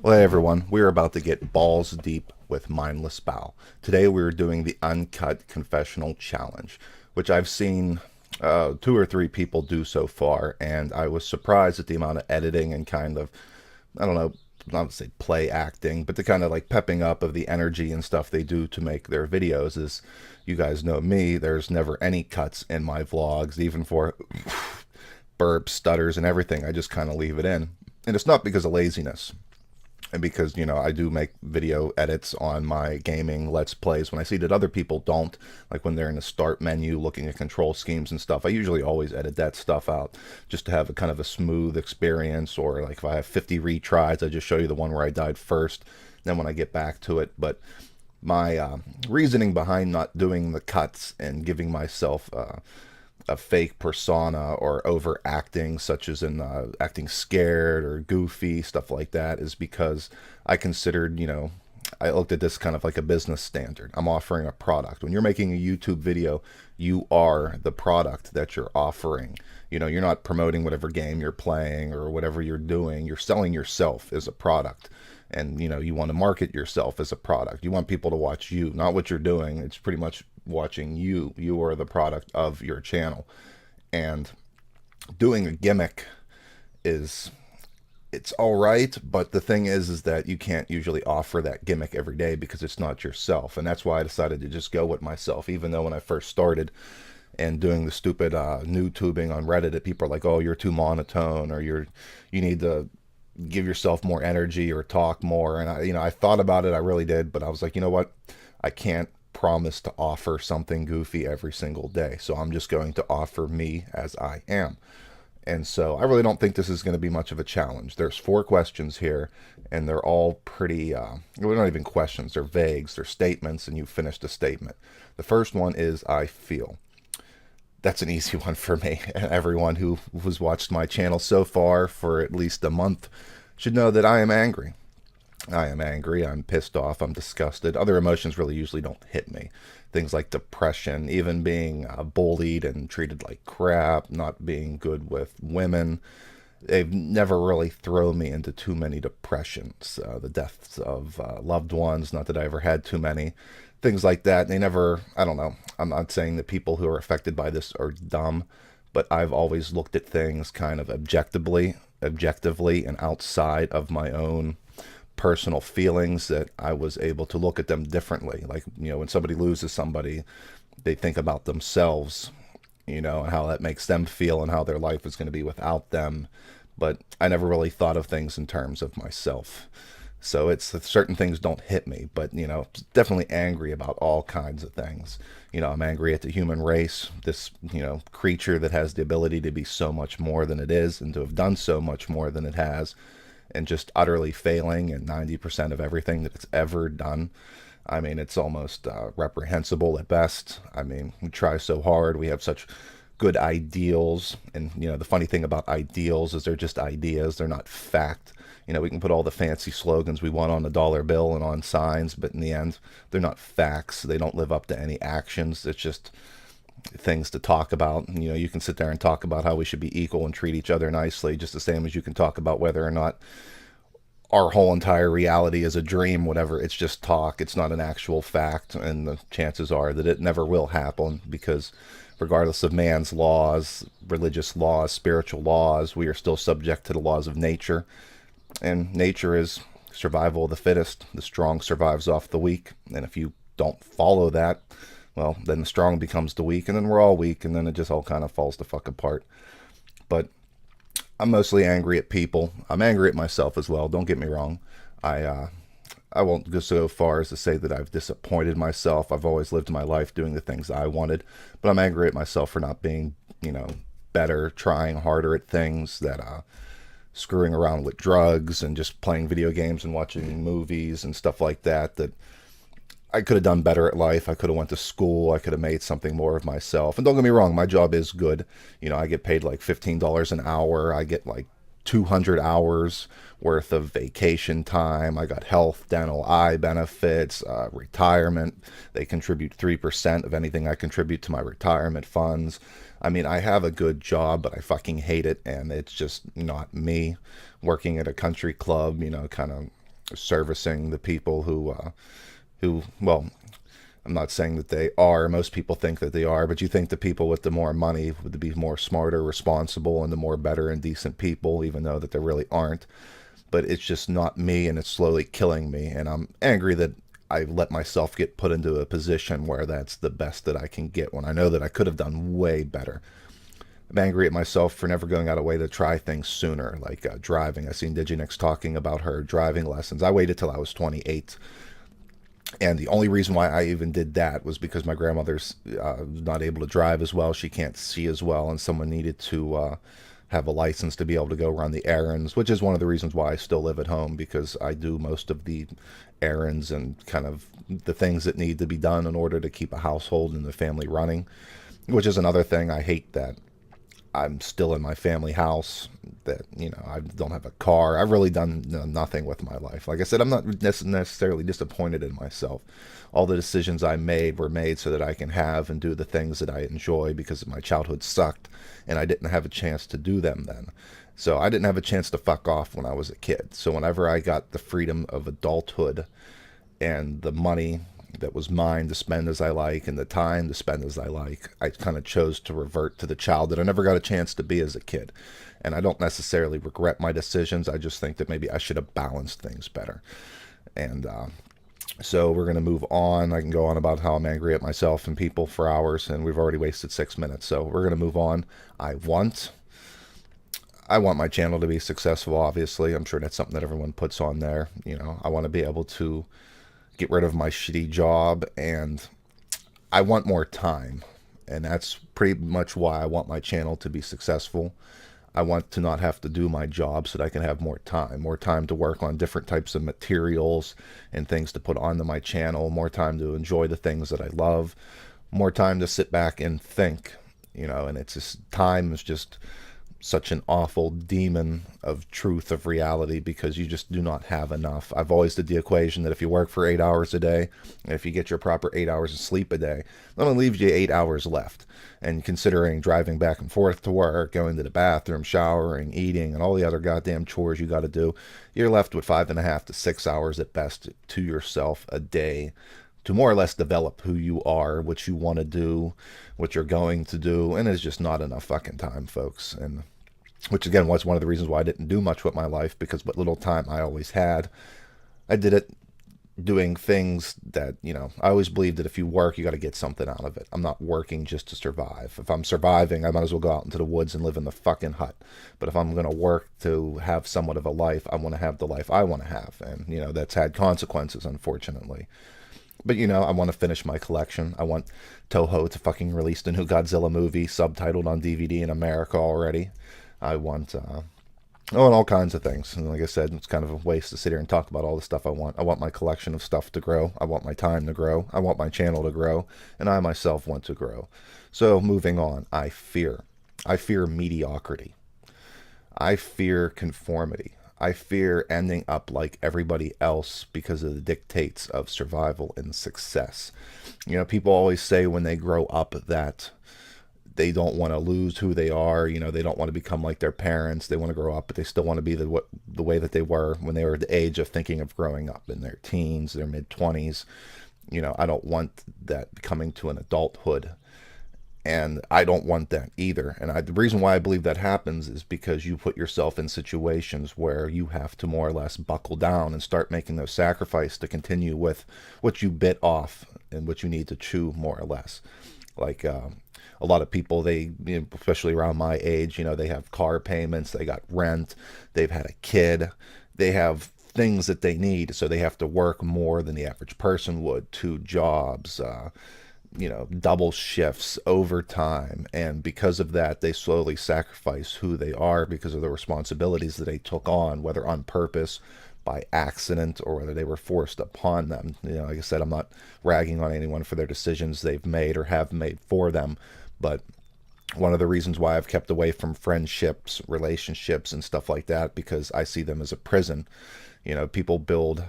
Well, hey everyone, we're about to get balls deep with Mindless Bile. Today we're doing the Uncut Confessional Challenge, which I've seen two or three people do so far, and I was surprised at the amount of editing and kind of, I don't know, not to say play acting, but the kind of like pepping up of the energy and stuff they do to make their videos. Is you guys know me, there's never any cuts in my vlogs, even for burps, stutters, and everything. I just kind of leave it in. And it's not because of laziness and because I do make video edits on my gaming let's plays when I see that other people don't, like when they're in the start menu looking at control schemes and stuff. I usually always edit that stuff out just to have a kind of a smooth experience, or like if I have 50 retries, I just show you the one where I died first, then when I get back to it. But my reasoning behind not doing the cuts and giving myself a fake persona or overacting, such as in acting scared or goofy, stuff like that, is because I considered, I looked at this kind of like a business standard. I'm offering a product. When you're making a YouTube video, you are the product that you're offering. You're not promoting whatever game you're playing or whatever you're doing. You're selling yourself as a product. And you want to market yourself as a product. You want people to watch you, not what you're doing. It's pretty much watching you. You are the product of your channel. And doing a gimmick it's all right, but the thing is that you can't usually offer that gimmick every day because it's not yourself. And that's why I decided to just go with myself. Even though when I first started and doing the stupid new tubing on Reddit, people are like, "Oh, you're too monotone," or you need to give yourself more energy or talk more. And I thought about it, I really did, but I was like, you know what? I can't promise to offer something goofy every single day. So I'm just going to offer me as I am. And so I really don't think this is going to be much of a challenge. There's 4 questions here, and they're all pretty, well, they're not even questions, they're vague, they're statements, and you finished a statement. The first one is, I feel. That's an easy one for me. And everyone who has watched my channel so far for at least a month should know that I am angry. I am angry, I'm pissed off, I'm disgusted. Other emotions really usually don't hit me. Things like depression, even being bullied and treated like crap, not being good with women. They've never really thrown me into too many depressions. The deaths of loved ones, not that I ever had too many. Things like that. They never, I don't know. I'm not saying that people who are affected by this are dumb, but I've always looked at things kind of objectively and outside of my own personal feelings, that I was able to look at them differently. Like, when somebody loses somebody, they think about themselves, and how that makes them feel and how their life is going to be without them. But I never really thought of things in terms of myself. So it's certain things don't hit me, but definitely angry about all kinds of things. I'm angry at the human race, this creature that has the ability to be so much more than it is and to have done so much more than it has, and just utterly failing in 90% of everything that it's ever done. I mean, it's almost reprehensible at best. I mean, we try so hard, we have such good ideals, and the funny thing about ideals is they're just ideas, they're not fact. We can put all the fancy slogans we want on a dollar bill and on signs, but in the end, they're not facts. They don't live up to any actions. It's just things to talk about. You can sit there and talk about how we should be equal and treat each other nicely, just the same as you can talk about whether or not our whole entire reality is a dream, whatever. It's just talk. It's not an actual fact, and the chances are that it never will happen, because regardless of man's laws, religious laws, spiritual laws, we are still subject to the laws of nature. And nature is survival of the fittest. The strong survives off the weak. And if you don't follow that, well, then the strong becomes the weak, and then we're all weak, and then it just all kind of falls the fuck apart. But I'm mostly angry at people. I'm angry at myself as well. Don't get me wrong. I won't go so far as to say that I've disappointed myself. I've always lived my life doing the things I wanted, but I'm angry at myself for not being, better, trying harder at things, that screwing around with drugs and just playing video games and watching movies and stuff like that, that I could have done better at life. I could have went to school. I could have made something more of myself. And don't get me wrong, my job is good. I get paid like $15 an hour. I get like 200 hours worth of vacation time. I got health, dental, eye benefits, retirement. They contribute 3% of anything I contribute to my retirement funds. I mean, I have a good job, but I fucking hate it, and it's just not me. Working at a country club, kind of servicing the people well, I'm not saying that they are. Most people think that they are, but you think the people with the more money would be more smarter, responsible, and the more better and decent people, even though that they really aren't. But it's just not me, and it's slowly killing me. And I'm angry that I let myself get put into a position where that's the best that I can get when I know that I could have done way better. I'm angry at myself for never going out of way to try things sooner, like driving. I seen Diginix talking about her driving lessons. I waited till I was 28, and the only reason why I even did that was because my grandmother's not able to drive as well. She can't see as well, and someone needed to have a license to be able to go run the errands, which is one of the reasons why I still live at home, because I do most of the errands and kind of the things that need to be done in order to keep a household and the family running, which is another thing. I hate that I'm still in my family house, that, I don't have a car. I've really done nothing with my life. Like I said, I'm not necessarily disappointed in myself. All the decisions I made were made so that I can have and do the things that I enjoy, because my childhood sucked and I didn't have a chance to do them then. So I didn't have a chance to fuck off when I was a kid. So whenever I got the freedom of adulthood and the money that was mine to spend as I like and the time to spend as I like, I kind of chose to revert to the child that I never got a chance to be as a kid. And I don't necessarily regret my decisions. I just think that maybe I should have balanced things better. And so we're going to move on. I can go on about how I'm angry at myself and people for hours, and we've already wasted 6 minutes. So we're going to move on. I want my channel to be successful, obviously. I'm sure that's something that everyone puts on there. I want to be able to get rid of my shitty job, and I want more time. And that's pretty much why I want my channel to be successful. I want to not have to do my job so that I can have more time to work on different types of materials and things to put onto my channel, more time to enjoy the things that I love, more time to sit back and think, and it's just, time is just such an awful demon of truth, of reality, because you just do not have enough. I've always did the equation that if you work for 8 hours a day, and if you get your proper 8 hours of sleep a day, that only leaves you 8 hours left. And considering driving back and forth to work, going to the bathroom, showering, eating, and all the other goddamn chores you got to do, you're left with 5.5 to 6 hours at best to yourself a day, to more or less develop who you are, what you want to do, what you're going to do. And it's just not enough fucking time, folks. And which again was one of the reasons why I didn't do much with my life, because what little time I always had, I did it doing things that, I always believed that if you work, you got to get something out of it. I'm not working just to survive. If I'm surviving, I might as well go out into the woods and live in the fucking hut. But if I'm going to work to have somewhat of a life, I want to have the life I want to have. And, that's had consequences, unfortunately. But, I want to finish my collection. I want Toho to fucking release the new Godzilla movie subtitled on DVD in America already. I want, and all kinds of things. And like I said, it's kind of a waste to sit here and talk about all the stuff I want. I want my collection of stuff to grow. I want my time to grow. I want my channel to grow. And I myself want to grow. So moving on, I fear mediocrity. I fear conformity. I fear ending up like everybody else because of the dictates of survival and success. People always say when they grow up that they don't want to lose who they are. They don't want to become like their parents. They want to grow up, but they still want to be the way that they were when they were at the age of thinking of growing up, in their teens, their mid-20s. I don't want that coming to an adulthood. And I don't want that either. And the reason why I believe that happens is because you put yourself in situations where you have to more or less buckle down and start making those sacrifices to continue with what you bit off and what you need to chew, more or less. Like, a lot of people, they, especially around my age, they have car payments, they got rent, they've had a kid, they have things that they need, so they have to work more than the average person would, 2 jobs, double shifts, overtime, and because of that, they slowly sacrifice who they are because of the responsibilities that they took on, whether on purpose, by accident, or whether they were forced upon them. Like I said, I'm not ragging on anyone for their decisions they've made or have made for them, but one of the reasons why I've kept away from friendships, relationships, and stuff like that, because I see them as a prison. People build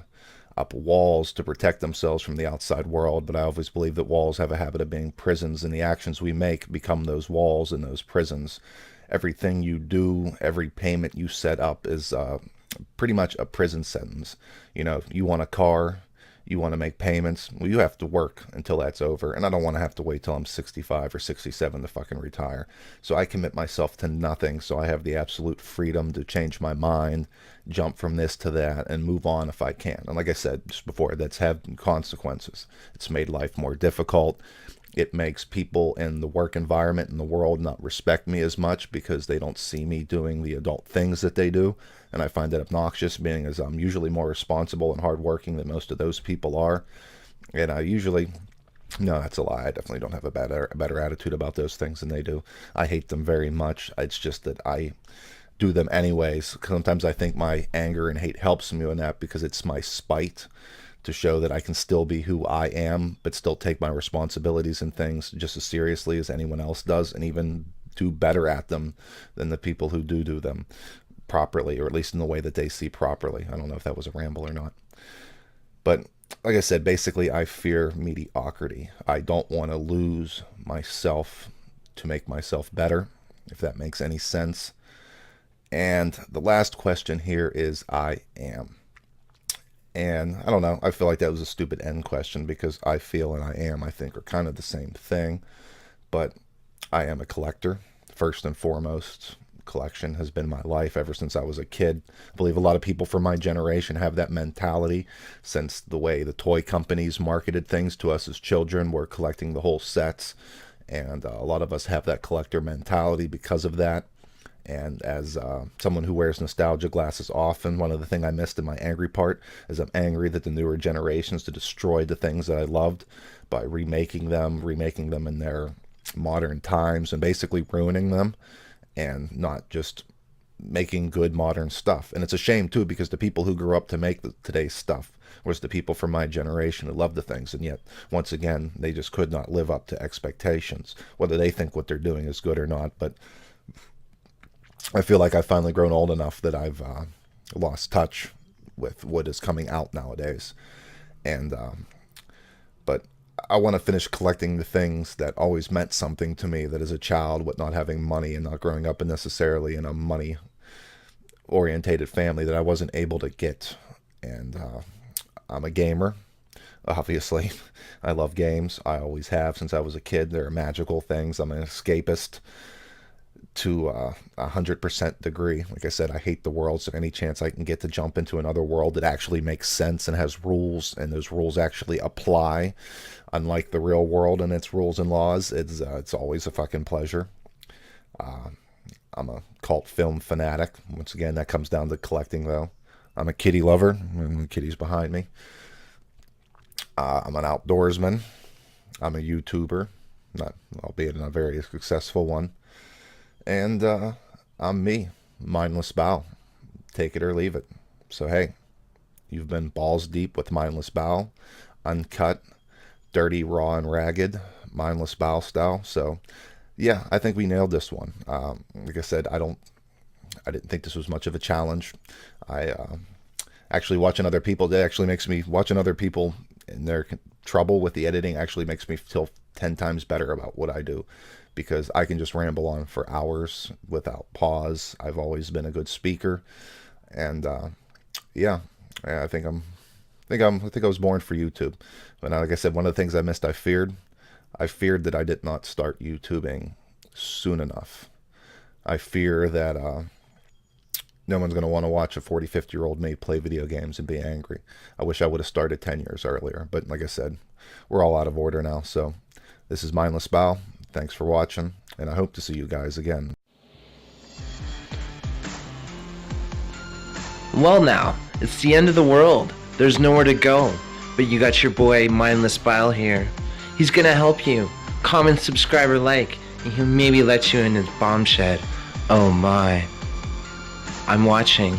up walls to protect themselves from the outside world, but I always believe that walls have a habit of being prisons, and the actions we make become those walls and those prisons. Everything you do, every payment you set up is pretty much a prison sentence. You know, you want a car, you want to make payments, well, you have to work until that's over. And I don't want to have to wait till I'm 65 or 67 to fucking retire. So I commit myself to nothing. So I have the absolute freedom to change my mind, jump from this to that, and move on if I can. And like I said just before, that's had consequences. It's made life more difficult. It makes people in the work environment in the world not respect me as much because they don't see me doing the adult things that they do. And I find that obnoxious, being as I'm usually more responsible and hardworking than most of those people are. And I usually, no, that's a lie. I definitely don't have a better attitude about those things than they do. I hate them very much. It's just that I do them anyways. Sometimes I think my anger and hate helps me in that because it's my spite to show that I can still be who I am, but still take my responsibilities and things just as seriously as anyone else does, and even do better at them than the people who do them properly, or at least in the way that they see properly. I don't know if that was a ramble or not. But like I said, basically I fear mediocrity. I don't want to lose myself to make myself better, if that makes any sense. And the last question here is I am. And I don't know, I feel like that was a stupid end question because I feel and I am, I think, are kind of the same thing. But I am a collector, first and foremost. Collection has been my life ever since I was a kid. I believe a lot of people from my generation have that mentality since the way the toy companies marketed things to us as children. We're collecting the whole sets. And a lot of us have that collector mentality because of that. And as someone who wears nostalgia glasses often, one of the things I missed in my angry part is I'm angry that the newer generations to destroy the things that I loved by remaking them in their modern times, and basically ruining them and not just making good modern stuff. And it's a shame too, because the people who grew up to make today's stuff was the people from my generation who loved the things, and yet once again they just could not live up to expectations, whether they think what they're doing is good or not. But I feel like I've finally grown old enough that I've lost touch with what is coming out nowadays. And but I want to finish collecting the things that always meant something to me, that as a child, with not having money and not growing up necessarily in a money orientated family, that I wasn't able to get. And I'm a gamer, obviously. I love games. I always have since I was a kid. They're magical things. I'm an escapist to 100% degree. Like I said, I hate the world, so any chance I can get to jump into another world that actually makes sense and has rules, and those rules actually apply, unlike the real world and its rules and laws, it's always a fucking pleasure. I'm a cult film fanatic. Once again, that comes down to collecting, though. I'm a kitty lover, and the kitty's behind me. I'm an outdoorsman. I'm a YouTuber, not albeit a very successful one. And I'm me, mindlessbile. Take it or leave it. So hey, you've been balls deep with mindlessbile, uncut, dirty, raw, and ragged, mindlessbile style. So yeah, I think we nailed this one. Like I said, I didn't think this was much of a challenge. I actually watching other people. It actually makes me watching other people in their trouble with the editing actually makes me feel 10 times better about what I do, because I can just ramble on for hours without pause. I've always been a good speaker, and yeah, I think I was born for YouTube. But like I said, one of the things I missed, I feared that I did not start YouTubing soon enough. I fear that no one's going to want to watch a 40, 50-year-old me play video games and be angry. I wish I would have started 10 years earlier, but like I said, we're all out of order now. So this is Mindless Bile. Thanks for watching, and I hope to see you guys again. Well now, it's the end of the world. There's nowhere to go, but you got your boy Mindless Bile here. He's gonna help you. Comment, subscribe, or like, and he'll maybe let you in his bomb shed. Oh my. I'm watching.